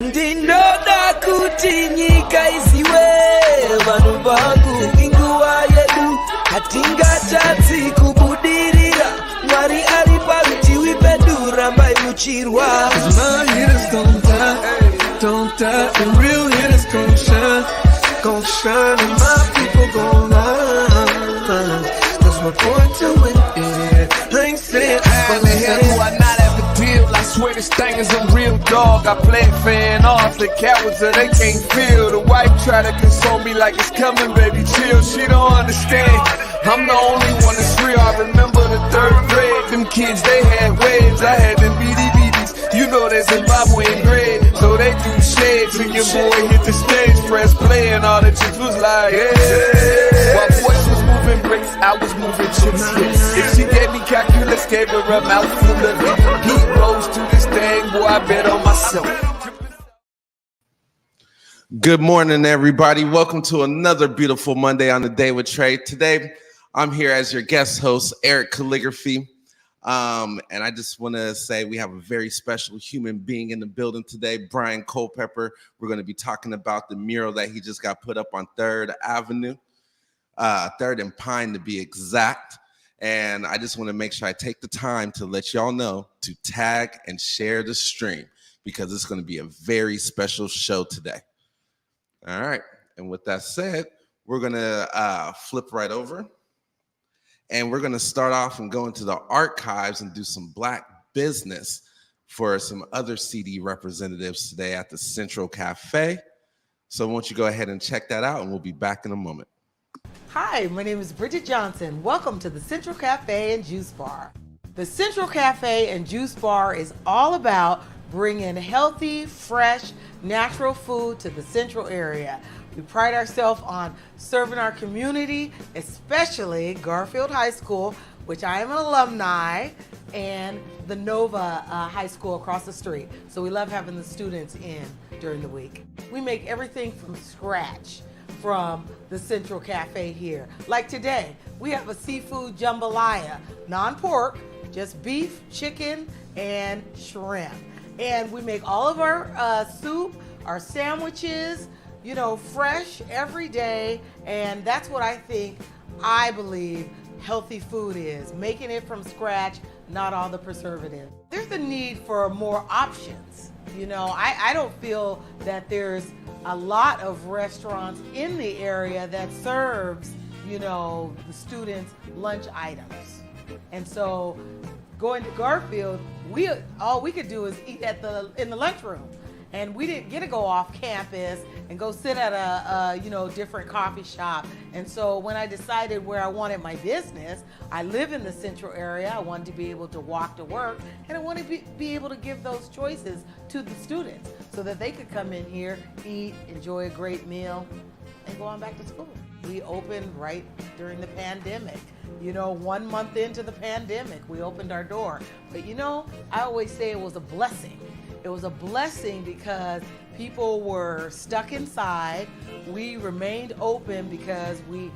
Ndinoda kuti nyika isiwe vanhu vangu inguva yedu hatingachatsi kubudirira Mwari ari parutivi pedu rambai muchirwa. My hitters don't die, and real hitters gon' shine, and my people gon' rise. That's my point to it, yeah. I ain't saying how the hell do I not have a deal? I swear this thing is a real dog. I play it fan off, the cowards that they can't feel. The wife try to console me like it's coming, baby, chill. She don't understand. I'm the only one that's real. I remember the third grade. Them kids, they had waves. I had them BDBs. You know that Zimbabwean grade. So they do shades. And your boy hit the stage, press play, and all the chicks was like, yeah. While boys was moving bricks, I was moving chips. Yeah. If she gave me calculus, gave her a mouth full of it. Heat rose to this thing, boy, I bet on myself. Good morning, everybody. Welcome to another beautiful Monday on the Day with Trae. Today, I'm here as your guest host, Erik Kalligraphy. And I just want to say we have a very special human being in the building today, Brian Culpepper. We're going to be talking about the mural that he just got put up on 3rd Avenue, 3rd and Pine to be exact. And I just want to make sure I take the time to let y'all know to tag and share the stream because it's going to be a very special show today. All right. And with that said, we're going to flip right over. And we're going to start off and go into the archives and do some Black business for some other CD representatives today at the Central Cafe. So why don't you go ahead and check that out, and we'll be back in a moment. Hi, my name is Bridget Johnson. Welcome to the Central Cafe and Juice Bar. The Central Cafe and Juice Bar is all about bringing healthy, fresh, natural food to the Central area. We pride ourselves on serving our community, especially Garfield High School, which I am an alumni, and the Nova High School across the street. So we love having the students in during the week. We make everything from scratch from the Central Cafe here. Like today, we have a seafood jambalaya, non-pork, just beef, chicken, and shrimp. And we make all of our soup, our sandwiches, you know, fresh every day. And that's what I believe healthy food is, making it from scratch, not all the preservatives. There's a need for more options. You know, I don't feel that there's a lot of restaurants in the area that serves, you know, the students' lunch items. And so going to Garfield, all we could do is eat in the lunchroom. And we didn't get to go off campus and go sit at a different coffee shop. And so when I decided where I wanted my business, I live in the Central area. I wanted to be able to walk to work, and I wanted to be able to give those choices to the students so that they could come in here, eat, enjoy a great meal, and go on back to school. We opened right during the pandemic. You know, 1 month into the pandemic, we opened our door. But you know, I always say it was a blessing. It was a blessing because people were stuck inside. We remained open because we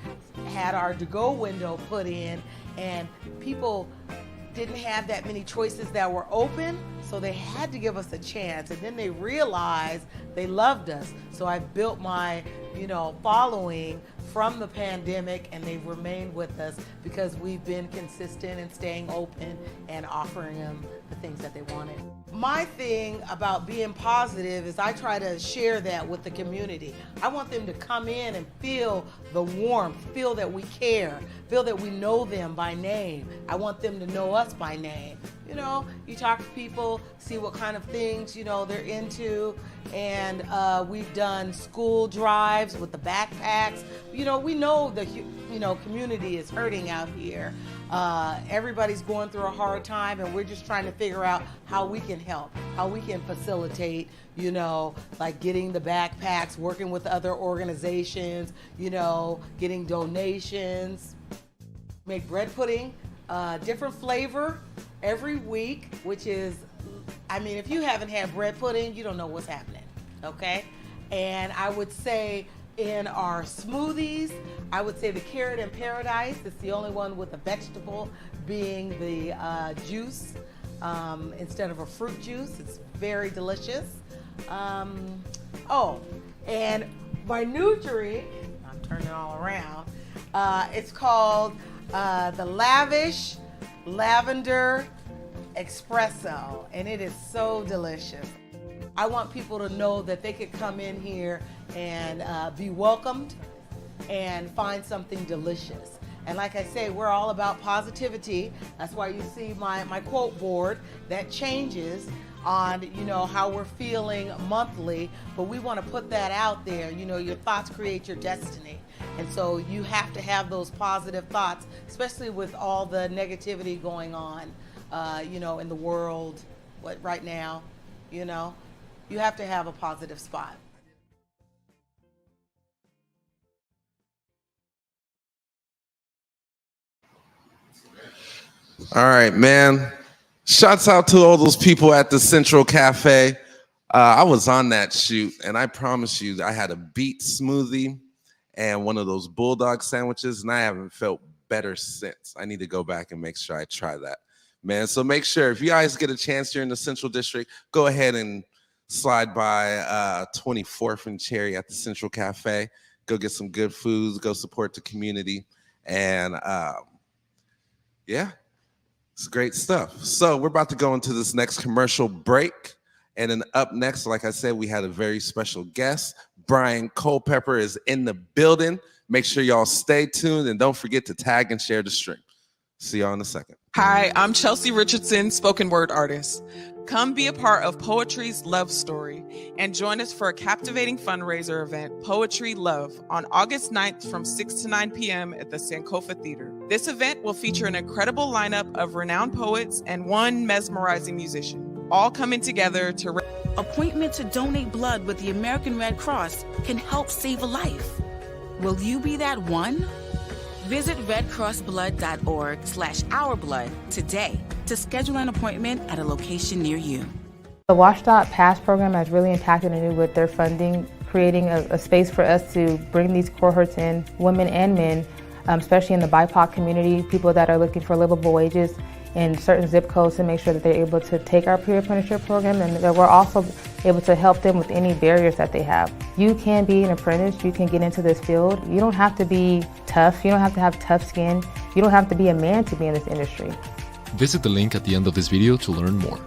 had our to-go window put in, and people didn't have that many choices that were open, so they had to give us a chance. And then they realized they loved us. So I built my, following from the pandemic, and they've remained with us because we've been consistent in staying open and offering them the things that they wanted. My thing about being positive is I try to share that with the community. I want them to come in and feel the warmth, feel that we care, feel that we know them by name. I want them to know us by name. You know, you talk to people, see what kind of things, they're into. And we've done school drives with the backpacks. We know the community is hurting out here. Everybody's going through a hard time, and we're just trying to figure out how we can help, how we can facilitate, like getting the backpacks, working with other organizations, getting donations. Make bread pudding, different flavor every week, which is, if you haven't had bread pudding, you don't know what's happening, okay? And I would say in our smoothies, I would say the carrot in paradise. It's the only one with a vegetable being the juice instead of a fruit juice. It's very delicious. Oh, and my new drink, I'm turning it all around. It's called the Lavish Lavender Espresso, and it is so delicious. I want people to know that they could come in here and be welcomed and find something delicious. And like I say, we're all about positivity. That's why you see my quote board that changes on, you know, how we're feeling monthly, but we want to put that out there. You know, your thoughts create your destiny. And so you have to have those positive thoughts, especially with all the negativity going on, you know, in the world, right now, you know, you have to have a positive spot. All right, man. Shouts out to all those people at the Central Cafe. I was on that shoot, and I promise you, I had a beet smoothie and one of those bulldog sandwiches, and I haven't felt better since. I need to go back and make sure I try that, man. So make sure, if you guys get a chance here in the Central District, go ahead and slide by 24th and Cherry at the Central Cafe. Go get some good foods, go support the community, and yeah. It's great stuff. So we're about to go into this next commercial break. And then up next, like I said, we had a very special guest. Brian Culpepper is in the building. Make sure y'all stay tuned and don't forget to tag and share the stream. See y'all in a second. Hi, I'm Chelsea Richardson, spoken word artist. Come be a part of Poetry's Love Story and join us for a captivating fundraiser event, Poetry Love, on August 9th from 6 to 9 p.m. at the Sankofa Theater. This event will feature an incredible lineup of renowned poets and one mesmerizing musician, all coming together to... Appointment to donate blood with the American Red Cross can help save a life. Will you be that one? Visit redcrossblood.org/ourblood today to schedule an appointment at a location near you. The Washdot Pass program has really impacted anew with their funding, creating a space for us to bring these cohorts in, women and men, especially in the BIPOC community, people that are looking for livable wages in certain zip codes, to make sure that they're able to take our peer apprenticeship program, and that we're also able to help them with any barriers that they have. You can be an apprentice, you can get into this field. You don't have to be tough, you don't have to have tough skin, you don't have to be a man to be in this industry. Visit the link at the end of this video to learn more.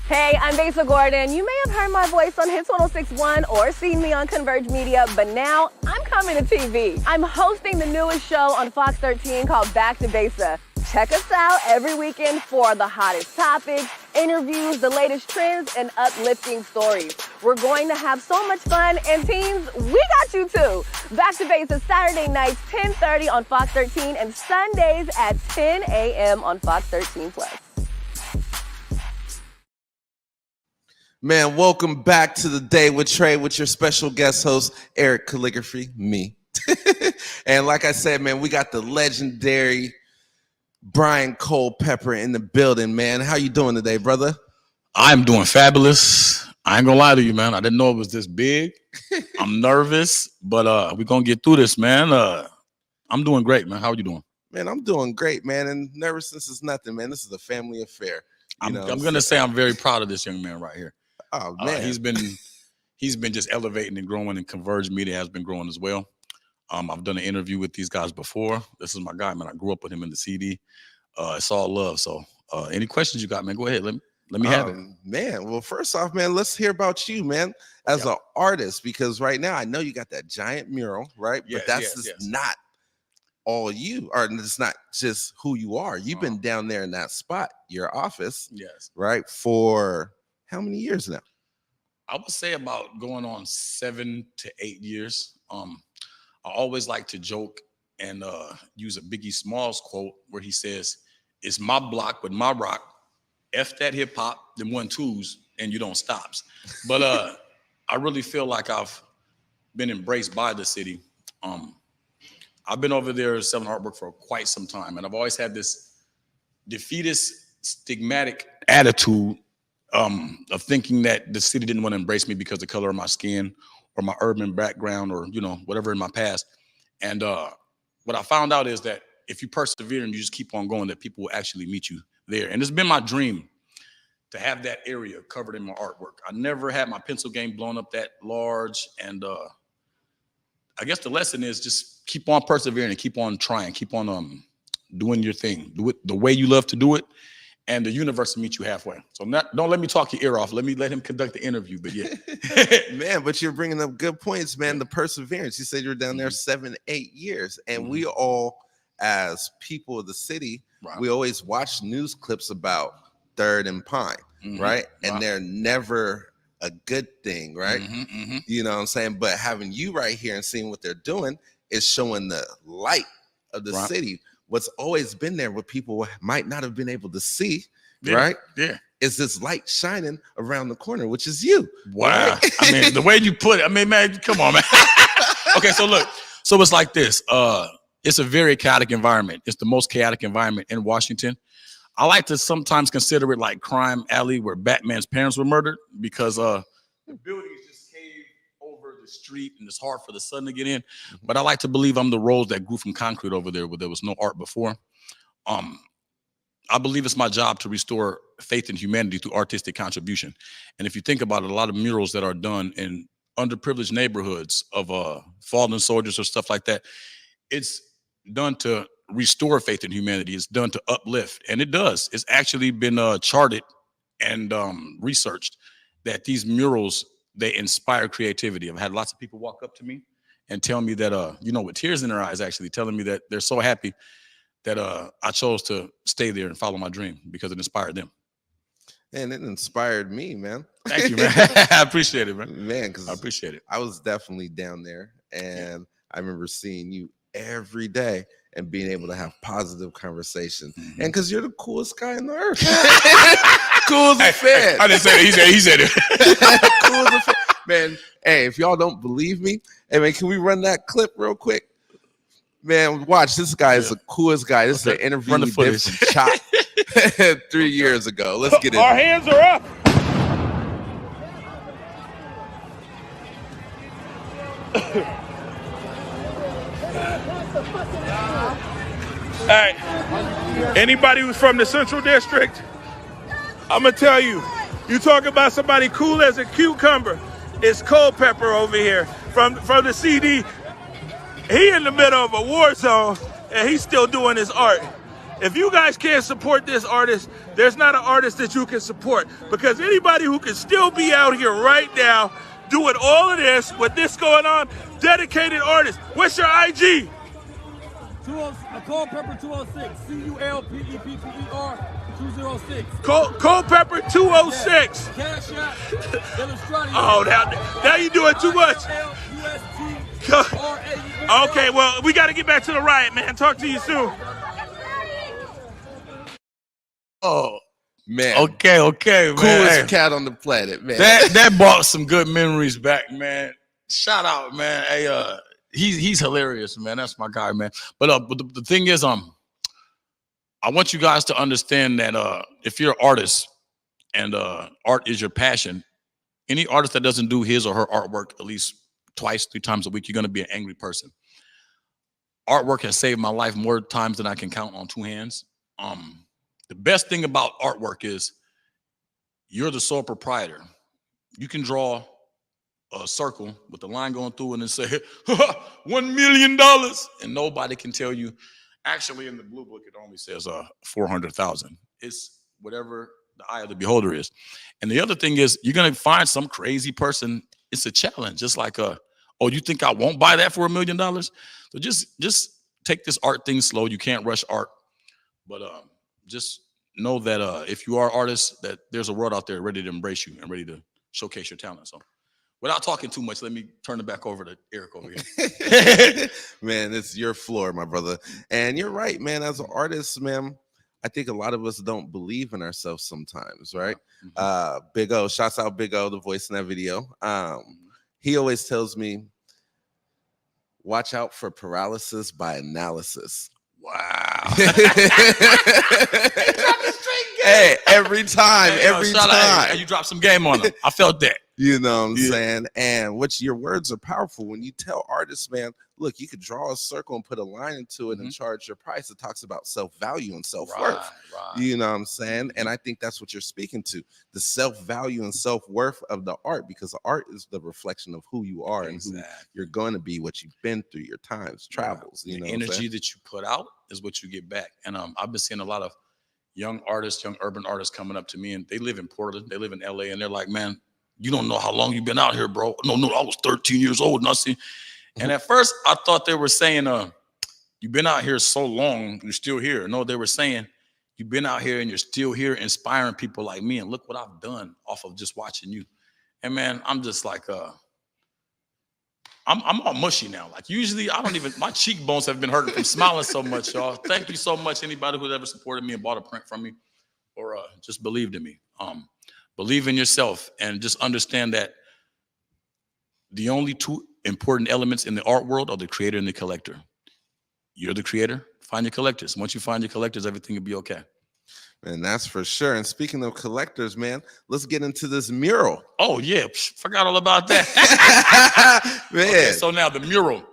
Hey, I'm Besa Gordon. You may have heard my voice on Hits 106.1 or seen me on Converge Media, but now I'm coming to TV. I'm hosting the newest show on Fox 13 called Back to Besa. Check us out every weekend for the hottest topics, interviews, the latest trends, and uplifting stories. We're going to have so much fun, and teens, we got you too. Back to Besa Saturday nights, 10:30 on Fox 13, and Sundays at 10 a.m. on Fox 13 Plus. Man, welcome back to the Day with Trae with your special guest host, Erik Kalligraphy, me. And like I said, man, we got the legendary Brian Culpepper in the building, man. How you doing today, brother? I'm doing fabulous. I ain't gonna lie to you, man. I didn't know it was this big. I'm nervous, but we're gonna get through this, man. I'm doing great, man. How are you doing? Man, I'm doing great, man. And nervousness is nothing, man. This is a family affair. I'm gonna say I'm very proud of this young man right here. Oh man, he's been just elevating and growing, and Converge Media has been growing as well. I've done an interview with these guys before. This is my guy, man. I grew up with him in the CD. It's all love. So any questions you got, man, go ahead. Let me have it. Man, well, first off, man, let's hear about you, man, as an artist, because right now I know you got that giant mural, right? Yes, but that's not all you, or it's not just who you are. You've been down there in that spot, your office, right, for how many years now? I would say about going on 7 to 8 years. I always like to joke and use a Biggie Smalls quote where he says, "It's my block with my rock. F that hip hop, them 1-2s, and you don't stops." But I really feel like I've been embraced by the city. I've been over there selling artwork for quite some time, and I've always had this defeatist, stigmatic attitude of thinking that the city didn't want to embrace me because of the color of my skin or my urban background or, you know, whatever in my past. And what I found out is that if you persevere and you just keep on going, that people will actually meet you there. And it's been my dream to have that area covered in my artwork. I never had my pencil game blown up that large. And I guess the lesson is just keep on persevering and keep on trying, keep on doing your thing. Do it the way you love to do it, and the universe will meet you halfway. So don't let me talk your ear off. Let him conduct the interview, but yeah. Man, but you're bringing up good points, man. The perseverance. You said you were down there 7-8 years, and we all, as people of the city, we always watch news clips about 3rd and Pine, right? And they're never a good thing, right? You know what I'm saying? But having you right here and seeing what they're doing is showing the light of the city. What's always been there, what people might not have been able to see, right? Yeah. Is this light shining around the corner, which is you. Wow. Right? I mean, the way you put it, I mean, man, come on, man. Okay, so look. So it's like this. It's a very chaotic environment. It's the most chaotic environment in Washington. I like to sometimes consider it like Crime Alley, where Batman's parents were murdered, because the buildings just cave over the street and it's hard for the sun to get in. But I like to believe I'm the rose that grew from concrete over there where there was no art before. I believe it's my job to restore faith in humanity through artistic contribution. And if you think about it, a lot of murals that are done in underprivileged neighborhoods of fallen soldiers or stuff like that, it's done to restore faith in humanity. It's done to uplift, and it does. It's actually been charted and researched that these murals, they inspire creativity. I've had lots of people walk up to me and tell me that, with tears in their eyes, actually telling me that they're so happy that I chose to stay there and follow my dream because it inspired them. And it inspired me, man. Thank you, man. I appreciate it, man. Man, because I appreciate it. I was definitely down there, and I remember seeing you every day and being able to have positive conversation. And because you're the coolest guy on the earth. Cool as a fan. I didn't say that. He said it. Cool as a fan. Man, hey, if y'all don't believe me, hey, man, can we run that clip real quick? Man, watch. This guy is the coolest guy. This is an interview we did from Chop 3 years ago. Let's get it. Our hands are up. All right. Anybody who's from the Central District, I'm going to tell you, you talk about somebody cool as a cucumber. It's Culpepper over here from the CD. He in the middle of a war zone, and he's still doing his art. If you guys can't support this artist, there's not an artist that you can support, because anybody who can still be out here right now doing all of this with this going on, dedicated artist. What's your IG? Culpepper 206. CULPEPPER 206. Culpepper 206. Cash App. Oh, now you're doing too much. Okay, well, we got to get back to the riot, man. Talk to you soon. Oh, man. Okay, man. Coolest cat on the planet, man. That brought some good memories back, man. Shout out, man. Hey, he's hilarious, man. That's my guy, man. But the thing is, I want you guys to understand that if you're an artist and art is your passion, any artist that doesn't do his or her artwork at least twice, 3 times a week, you're gonna be an angry person. Artwork has saved my life more times than I can count on 2 hands. The best thing about artwork is you're the sole proprietor. You can draw a circle with the line going through it and say, $1 million, and nobody can tell you. Actually, in the blue book, it only says 400,000. It's whatever the eye of the beholder is. And the other thing is, you're gonna find some crazy person. It's a challenge. Just like, oh, you think I won't buy that for $1 million? So just take this art thing slow. You can't rush art, but just know that if you are artists, that there's a world out there ready to embrace you and ready to showcase your talent. So without talking too much, let me turn it back over to Erik over here. Man, it's your floor, my brother. And you're right, man. As an artist, man, I think a lot of us don't believe in ourselves sometimes, right? Big O, shouts out Big O, the voice in that video. He always tells me, watch out for paralysis by analysis. Wow. Hey, every time. Hey, you dropped some game on him. I felt that. You know what I'm saying? And your words are powerful. When you tell artists, man, look, you could draw a circle and put a line into it and charge your price. It talks about self-value and self-worth. You know what I'm saying? And I think that's what you're speaking to, the self-value and self-worth of the art, because the art is the reflection of who you are and who you're going to be, what you've been through, your times, travels. You know, the energy that you put out is what you get back. And I've been seeing a lot of young artists, young urban artists coming up to me, and they live in Portland, they live in LA, and they're like, man, you don't know how long you've been out here, bro. No, I was 13 years old. And I see. And at first I thought they were saying, you've been out here so long, you're still here. No, they were saying, you've been out here and you're still here inspiring people like me. And look what I've done off of just watching you. And man, I'm just like, I'm all mushy now. Like usually I don't even, my cheekbones have been hurting from smiling so much, y'all. Thank you so much. Anybody who's ever supported me and bought a print from me or just believed in me. Believe in yourself and just understand that the only two important elements in the art world are the creator and the collector. You're the creator, find your collectors. Once you find your collectors, everything will be okay. And that's for sure. And speaking of collectors, man, let's get into this mural. Oh, yeah. Forgot all about that. Man. Okay, so now the mural.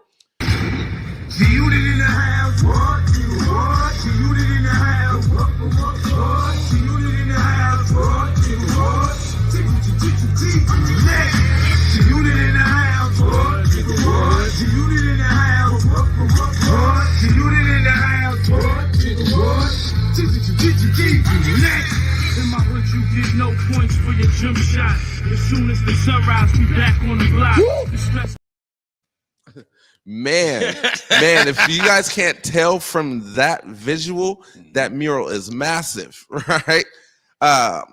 In my hood, you get no points for your jump shot. As soon as the sunrise, we back on the block. Man, if you guys can't tell from that visual, that mural is massive, right?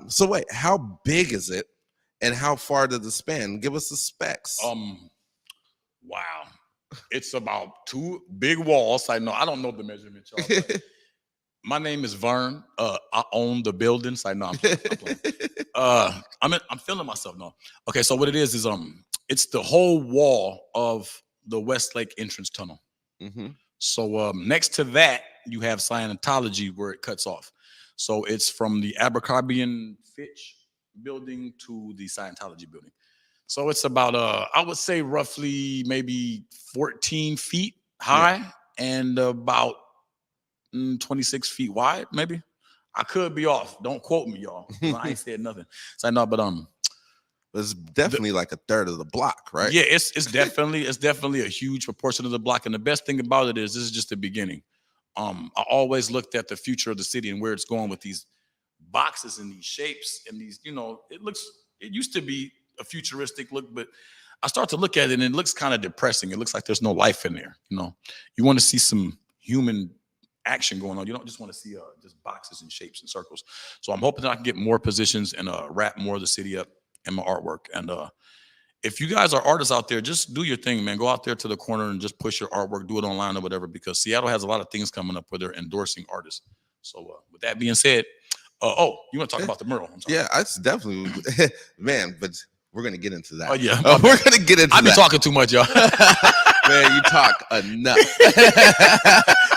So wait, how big is it and how far does it span? Give us the specs. Wow. It's about 2 big walls. I don't know the measurement, y'all. My name is Vern. I own the buildings. I know I'm playing. I'm feeling myself now. Okay, so what it is it's the whole wall of the Westlake entrance tunnel. So next to that, you have Scientology where it cuts off. So it's from the Abercrombie and Fitch building to the Scientology building. So it's about I would say roughly maybe 14 feet high and about 26 feet wide, maybe. I could be off. Don't quote me, y'all. I ain't said nothing. So I know, but it's definitely like a third of the block, right? Yeah, it's definitely a huge proportion of the block. And the best thing about it is this is just the beginning. I always looked at the future of the city and where it's going with these boxes and these shapes and these, it used to be a futuristic look, but I start to look at it and it looks kind of depressing. It looks like there's no life in there. You want to see some human action going on. You don't just want to see just boxes and shapes and circles. So I'm hoping that I can get more positions and wrap more of the city up in my artwork. And if you guys are artists out there, just do your thing, man. Go out there to the corner and just push your artwork, do it online or whatever, because Seattle has a lot of things coming up where they're endorsing artists. So with that being said, you want to talk about the mural? Yeah, it's definitely, man, but we're going to get into that. Oh, yeah. We're going to get into that. I've been talking too much, y'all. Man, you talk enough.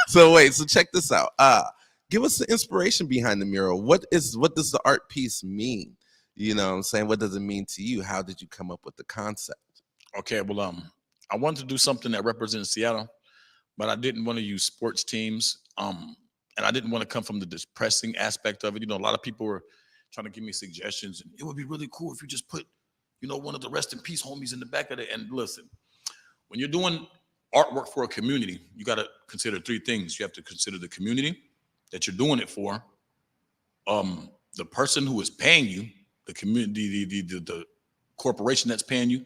So check this out. Give us the inspiration behind the mural. What does the art piece mean? You know what I'm saying? What does it mean to you? How did you come up with the concept? Okay, well, I wanted to do something that represents Seattle, but I didn't want to use sports teams. And I didn't want to come from the depressing aspect of it. A lot of people were trying to give me suggestions. And it would be really cool if you just put, one of the rest in peace homies in the back of it. And listen, when you're doing artwork for a community, you got to consider 3 things. You have to consider the community that you're doing it for, the person who is paying you, the community, the corporation that's paying you,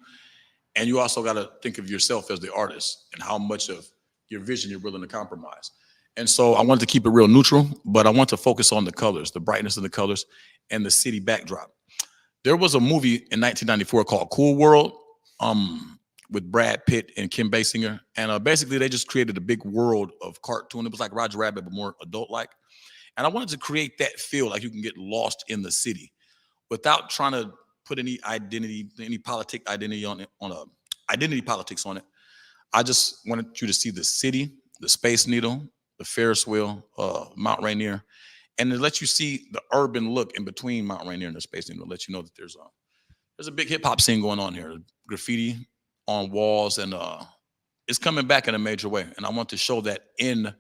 and you also got to think of yourself as the artist and how much of your vision you're willing to compromise. And so I wanted to keep it real neutral, but I want to focus on the colors, the brightness of the colors, and the city backdrop. There was a movie in 1994 called Cool World with Brad Pitt and Kim Basinger. And basically, they just created a big world of cartoon. It was like Roger Rabbit, but more adult-like. And I wanted to create that feel like you can get lost in the city without trying to put any identity, any politic identity on it, identity politics on it. I just wanted you to see the city, the Space Needle, the Ferris wheel, Mount Rainier, and to let you see the urban look in between Mount Rainier and the Space Needle, let you know that there's there's a big hip hop scene going on here. Graffiti on walls, and it's coming back in a major way. And I want to show that in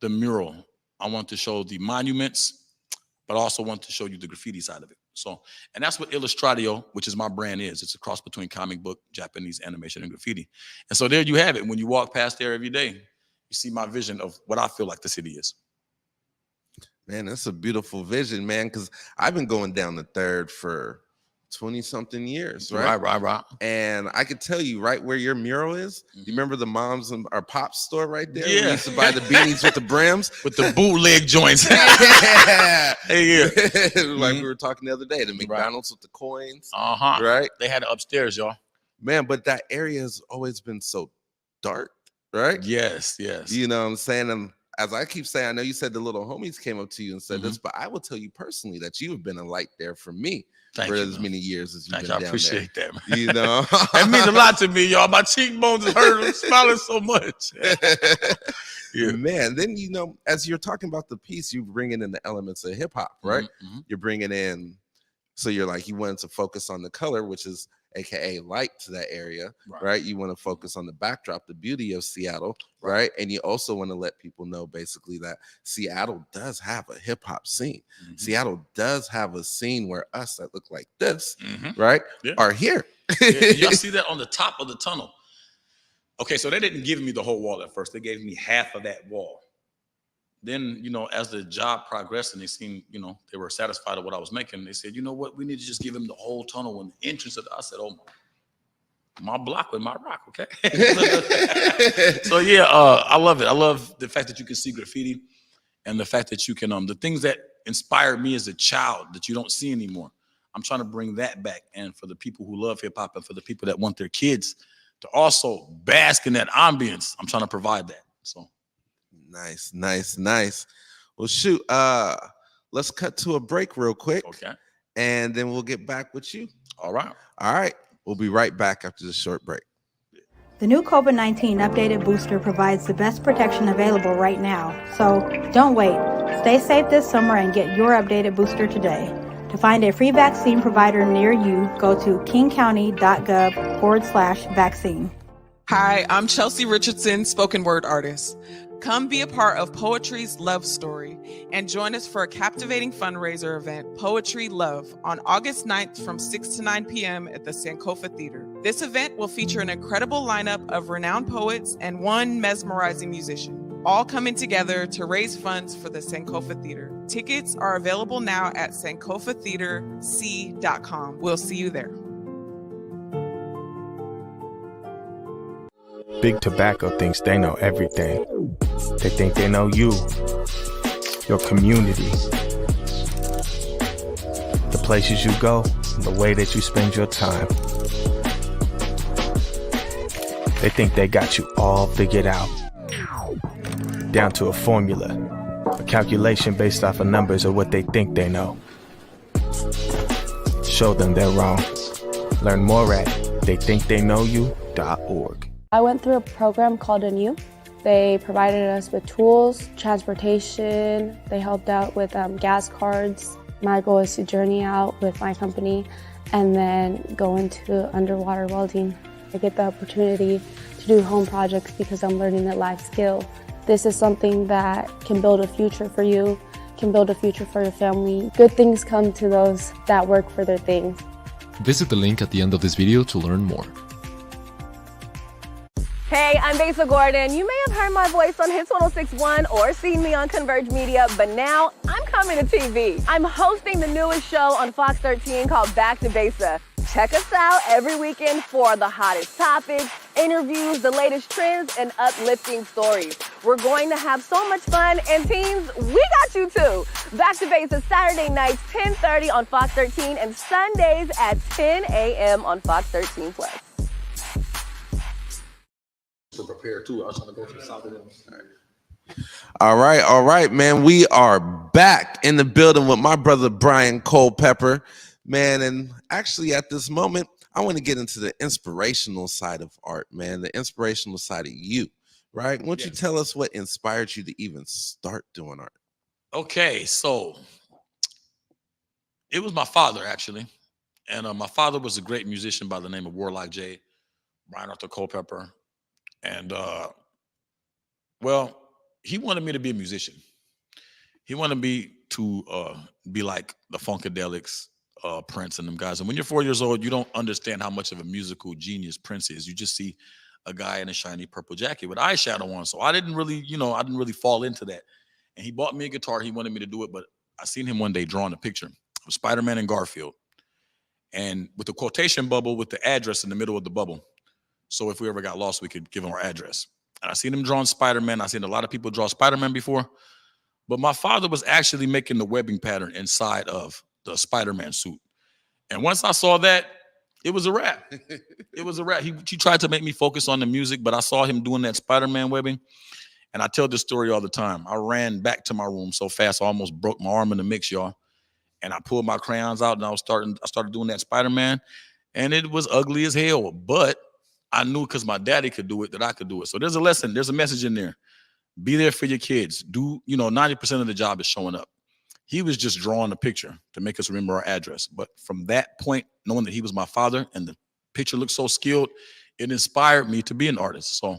the mural. I want to show the monuments, but I also want to show you the graffiti side of it. So, and that's what Illustratio, which is my brand, is. It's a cross between comic book, Japanese animation, and graffiti. And so there you have it. When you walk past there every day, you see my vision of what I feel like the city is. Man, that's a beautiful vision, man, because I've been going down the 3rd for 20-something years, right? Right. And I could tell you right where your mural is. You remember the Moms and our Pop store right there? Yeah. We used to buy the beanies with the brims. With the bootleg joints. Yeah. Hey, Like we were talking the other day, the McDonald's with the coins. Uh-huh. Right? They had it upstairs, y'all. Man, but that area has always been so dark, right? Yes. You know what I'm saying? And as I keep saying, I know you said the little homies came up to you and said this, but I will tell you personally that you have been a light there for me. Thank for you, as man. many years as you've been I down appreciate there. that, man. You know, that means a lot to me, y'all. My cheekbones is hurt. I'm smiling so much. Yeah. Man, then you know, as you're talking about the piece, you bringing in the elements of hip hop, right? You're bringing in, so you're like, you wanted to focus on the color, which is AKA light to that area, right? You want to focus on the backdrop, the beauty of Seattle, right? And you also want to let people know basically that Seattle does have a hip hop scene. Seattle does have a scene where us that look like this, right, are here. Y'all see that on the top of the tunnel? Okay, so they didn't give me the whole wall at first. They gave me half of that wall. Then, you know, as the job progressed and they seemed, you know, they were satisfied with what I was making, they said, you know what, we need to just give him the whole tunnel and the entrance of the, I said, oh, my block with my rock, okay? So yeah, I love it. I love the fact that you can see graffiti and the fact that you can, the things that inspired me as a child that you don't see anymore. I'm trying to bring that back. And for the people who love hip hop and for the people that want their kids to also bask in that ambience, I'm trying to provide that, so. Nice. Well, shoot, let's cut to a break real quick. Okay. And then we'll get back with you. All right. We'll be right back after this short break. The new COVID-19 updated booster provides the best protection available right now. So don't wait. Stay safe this summer and get your updated booster today. To find a free vaccine provider near you, go to kingcounty.gov/vaccine. Hi, I'm Chelsea Richardson, spoken word artist. Come be a part of Poetry's Love Story and join us for a captivating fundraiser event, Poetry Love, on August 9th from 6 to 9 p.m. at the Sankofa Theater. This event will feature an incredible lineup of renowned poets and one mesmerizing musician, all coming together to raise funds for the Sankofa Theater. Tickets are available now at sankofatheaterc.com. We'll see you there. Big Tobacco thinks they know everything. They think they know you, your community, the places you go, and the way that you spend your time. They think they got you all figured out, down to a formula, a calculation based off of numbers of what they think they know. Show them they're wrong. Learn more at theythinktheyknowyou.org. I went through a program called Anew. They provided us with tools, transportation. They helped out with gas cards. My goal is to journey out with my company and then go into underwater welding. I get the opportunity to do home projects because I'm learning a life skill. This is something that can build a future for you, can build a future for your family. Good things come to those that work for their things. Visit the link at the end of this video to learn more. Hey, I'm Besa Gordon. You may have heard my voice on Hits 106.1 or seen me on Converge Media, but now I'm coming to TV. I'm hosting the newest show on Fox 13 called Back to Besa. Check us out every weekend for the hottest topics, interviews, the latest trends, and uplifting stories. We're going to have so much fun, and teens, we got you too. Back to Besa Saturday nights, 10:30 on Fox 13, and Sundays at 10 a.m. on Fox 13 Plus. Prepared too. I was trying to go to the south of them. All right, man. We are back in the building with my brother Brian Culpepper, man. And actually, at this moment, I want to get into the inspirational side of art, man. The inspirational side of you, right? Why don't you tell us what inspired you to even start doing art? Okay, so it was my father actually. And my father was a great musician by the name of Warlock J, Brian Culpepper. And, well, he wanted me to be a musician. He wanted me to be like the Funkadelics, Prince and them guys. And when you're 4 years old, you don't understand how much of a musical genius Prince is. You just see a guy in a shiny purple jacket with eyeshadow on. So I didn't really fall into that. And he bought me a guitar. He wanted me to do it, but I seen him one day drawing a picture of Spider-Man and Garfield. And with the quotation bubble with the address in the middle of the bubble. So if we ever got lost, we could give him our address. And I seen him drawing Spider-Man. I seen a lot of people draw Spider-Man before. But my father was actually making the webbing pattern inside of the Spider-Man suit. And once I saw that, it was a wrap. It was a wrap. He tried to make me focus on the music, but I saw him doing that Spider-Man webbing. And I tell this story all the time. I ran back to my room so fast, I almost broke my arm in the mix, y'all. And I pulled my crayons out and I started doing that Spider-Man. And it was ugly as hell. But I knew because my daddy could do it that I could do it. So there's a lesson. There's a message in there. Be there for your kids. 90% of the job is showing up. He was just drawing a picture to make us remember our address. But from that point, knowing that he was my father and the picture looked so skilled, it inspired me to be an artist. So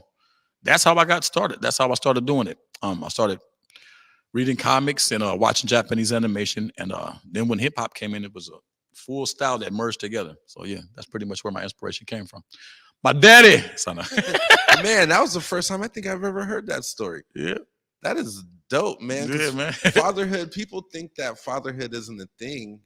that's how I got started. That's how I started doing it. I started reading comics and watching Japanese animation. And then when hip hop came in, it was a full style that merged together. So yeah, that's pretty much where my inspiration came from. My daddy, son. Man, that was the first time I think I've ever heard that story. Yeah. That is dope, man. Yeah, man. Fatherhood, people think that fatherhood isn't a thing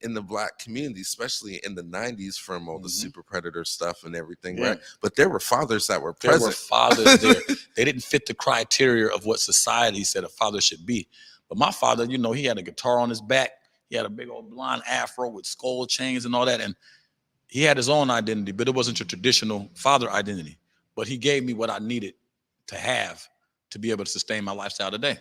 in the Black community, especially in the 90s from all the Super Predator stuff and everything, right? But there were fathers that were present. There were fathers there. They didn't fit the criteria of what society said a father should be. But my father, he had a guitar on his back. He had a big old blonde afro with skull chains and all that. And he had his own identity, but it wasn't your traditional father identity. But he gave me what I needed to have to be able to sustain my lifestyle today.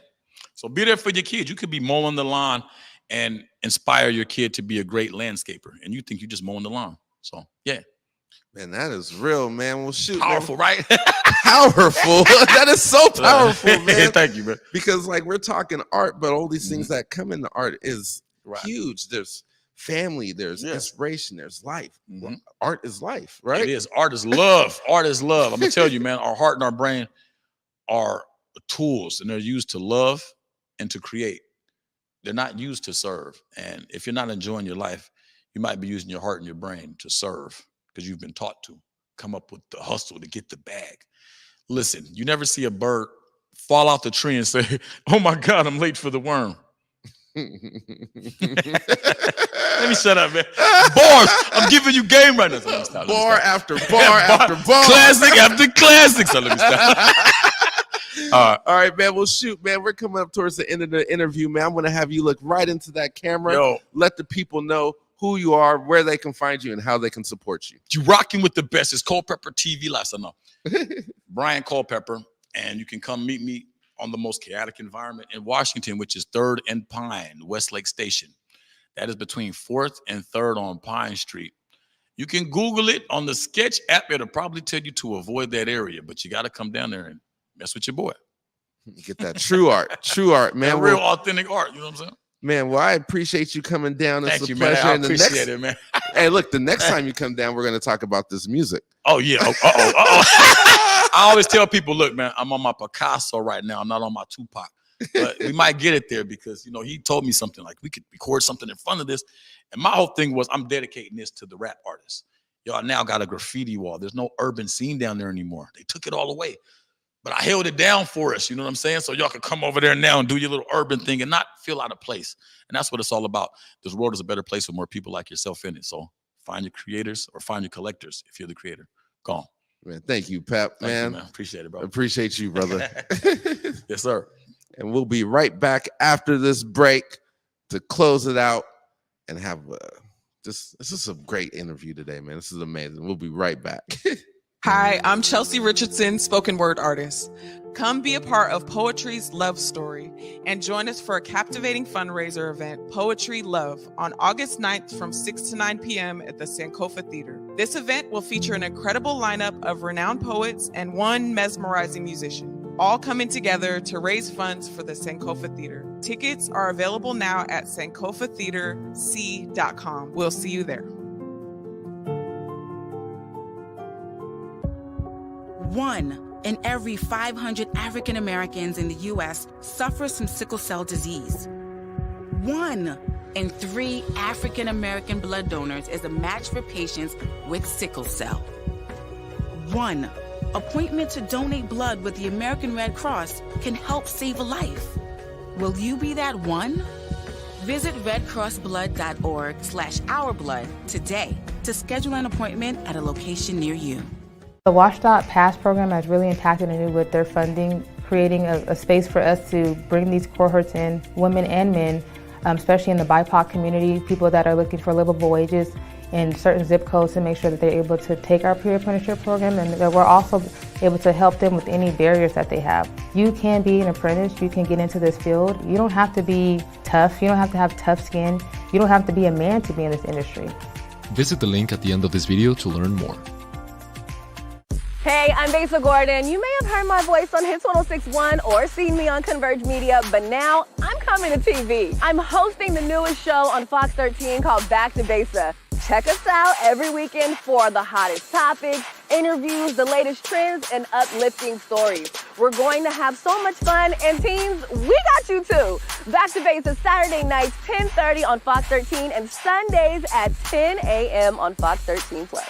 So be there for your kids. You could be mowing the lawn and inspire your kid to be a great landscaper. And you think you're just mowing the lawn. So, yeah. Man, that is real, man. Well, shoot. Powerful, right? Powerful. That is so powerful, man. Thank you, man. Because, we're talking art, but all these things that come into art is huge. There's family, there's inspiration, there's life. Art is life, right? It is. Art is love. Art is love. I'm going to tell you, man, our heart and our brain are tools, and they're used to love and to create. They're not used to serve. And if you're not enjoying your life, you might be using your heart and your brain to serve because you've been taught to come up with the hustle to get the bag. Listen, you never see a bird fall out the tree and say, oh my God, I'm late for the worm. Let me shut up, man. Bars. I'm giving you game right now. So bar after bar after bar. Classic after classic. So let me stop. All right, man. Well, shoot, man. We're coming up towards the end of the interview, man. I'm going to have you look right into that camera. Let the people know who you are, where they can find you, and how they can support you. You rocking with the best. It's Culpepper TV. Last I know. Brian Culpepper. And you can come meet me on the most chaotic environment in Washington, which is 3rd and Pine, Westlake Station. That is between 4th and 3rd on Pine Street. You can Google it on the Sketch app. It'll probably tell you to avoid that area, but you got to come down there and mess with your boy. Get that true art, man. That real authentic art, you know what I'm saying? Man, well, I appreciate you coming down. Thank it's you, a pleasure. man. I appreciate it, man. Hey, look, the next time you come down, we're going to talk about this music. Oh, yeah. I always tell people, look, man, I'm on my Picasso right now. I'm not on my Tupac. But we might get it there because, he told me something like we could record something in front of this. And my whole thing was I'm dedicating this to the rap artists. Y'all now got a graffiti wall. There's no urban scene down there anymore. They took it all away. But I held it down for us, you know what I'm saying? So y'all can come over there now and do your little urban thing and not feel out of place. And that's what it's all about. This world is a better place with more people like yourself in it. So find your creators or find your collectors if you're the creator. Go on. Man, thank you, Pep, man. Appreciate it, bro. Appreciate you, brother. Yes, sir. And we'll be right back after this break to close it out and have this is a great interview today, man. This is amazing. We'll be right back. Hi, I'm Chelsea Richardson, spoken word artist. Come be a part of Poetry's Love Story and join us for a captivating fundraiser event, Poetry Love, on August 9th from 6 to 9 p.m. at the Sankofa Theater. This event will feature an incredible lineup of renowned poets and one mesmerizing musician, all coming together to raise funds for the Sankofa Theater. Tickets are available now at sankofatheaterc.com. We'll see you there. 1 in every 500 African Americans in the U.S. suffers from sickle cell disease. 1 in 3 African American blood donors is a match for patients with sickle cell. 1 appointment to donate blood with the American Red Cross can help save a life. Will you be that one? Visit redcrossblood.org/ourblood today to schedule an appointment at a location near you. The WashDOT Pass program has really impacted Anu with their funding, creating a space for us to bring these cohorts in, women and men, especially in the BIPOC community, people that are looking for livable wages in certain zip codes, to make sure that they're able to take our pre-apprenticeship program, and that we're also able to help them with any barriers that they have. You can be an apprentice, you can get into this field. You don't have to be tough, you don't have to have tough skin, you don't have to be a man to be in this industry. Visit the link at the end of this video to learn more. Hey, I'm Besa Gordon. You may have heard my voice on Hits 106.1 or seen me on Converge Media, but now I'm coming to TV. I'm hosting the newest show on Fox 13 called Back to Besa. Check us out every weekend for the hottest topics, interviews, the latest trends, and uplifting stories. We're going to have so much fun, and teens, we got you too. Back to Besa Saturday nights, 10:30 on Fox 13, and Sundays at 10 a.m. on Fox 13 Plus.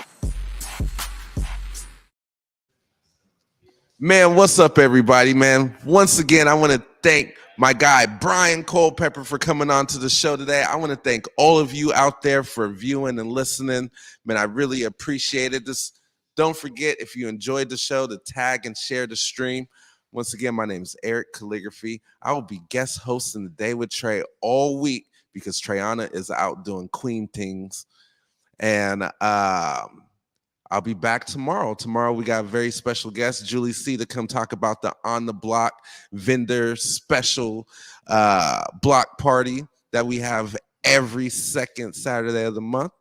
Man, what's up, everybody, man? Once again, I want to thank my guy, Brian Culpepper, for coming on to the show today. I want to thank all of you out there for viewing and listening. Man, I really appreciate it. Just don't forget, if you enjoyed the show, to tag and share the stream. Once again, my name is Erik Kalligraphy. I will be guest hosting The Day with Trae all week because Trayana is out doing queen things. And I'll be back tomorrow. Tomorrow we got a very special guest, Julie C, to come talk about the On the Block vendor special block party that we have every second Saturday of the month.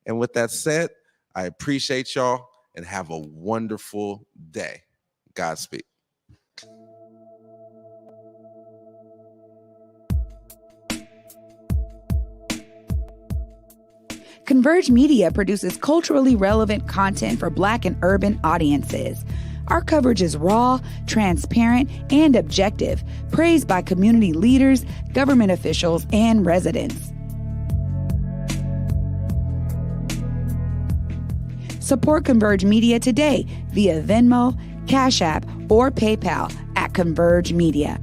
And with that said, I appreciate y'all and have a wonderful day. Godspeed. Converge Media produces culturally relevant content for Black and urban audiences. Our coverage is raw, transparent, and objective, praised by community leaders, government officials, and residents. Support Converge Media today via Venmo, Cash App, or PayPal at Converge Media.